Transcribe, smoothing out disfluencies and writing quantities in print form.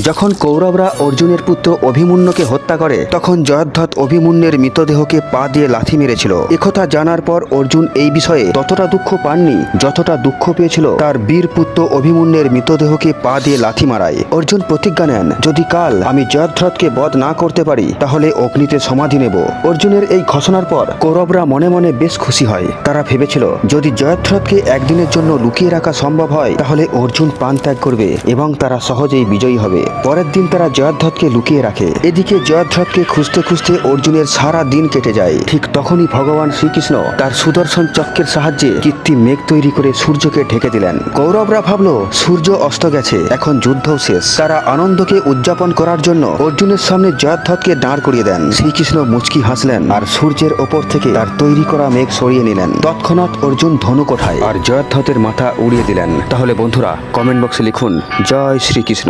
যখন কৌরবরা অর্জুনের পুত্র অভিমন্যুকে হত্যা করে তখন জয়দ্রথ অভিমন্যুর মৃতদেহকে পা দিয়ে লাথি মেরেছিল। একথা জানার পর অর্জুন এই বিষয়ে ততটা দুঃখ পাননি যতটা দুঃখ পেয়েছিল তার বীর পুত্র অভিমন্যুর মৃতদেহকে পা দিয়ে লাথি মারায়। অর্জুন প্রতিজ্ঞা নেন, যদি কাল আমি জয়দ্রথকে বধ না করতে পারি তাহলে অগ্নিতে সমাধি নেব। অর্জুনের এই ঘোষণার পর কৌরবরা মনে মনে বেশ খুশি হয়। তারা ভেবেছিল যদি জয়দ্রথকে একদিনের জন্য লুকিয়ে রাখা সম্ভব হয় তাহলে অর্জুন প্রাণ ত্যাগ করবে এবং তারা সহজেই বিজয়ী হবে। পরের দিন তারা জয়দ্রথকে লুকিয়ে রাখে। এদিকে জয়দ্রথকে খুঁজতে খুঁজতে অর্জুনের সারা দিন কেটে যায়। ঠিক তখনই ভগবান শ্রীকৃষ্ণ তার সুদর্শন চক্রের সাহায্যে কৃত্রিম মেঘ তৈরি করে সূর্যকে ঢেকে দিলেন। কৌরবরা ভাবল সূর্য অস্ত গেছে, এখন যুদ্ধও শেষ। তারা আনন্দকে উদযাপন করার জন্য অর্জুনের সামনে জয়দ্রথকে দাঁড় করিয়ে দেন। শ্রীকৃষ্ণ মুচকি হাসলেন আর সূর্যের ওপর থেকে তার তৈরি করা মেঘ সরিয়ে নিলেন। তৎক্ষণাৎ অর্জুন ধনুক ওঠায় আর জয়দ্রথের মাথা উড়িয়ে দিলেন। তাহলে বন্ধুরা কমেন্ট বক্সে লিখুন জয় শ্রীকৃষ্ণ।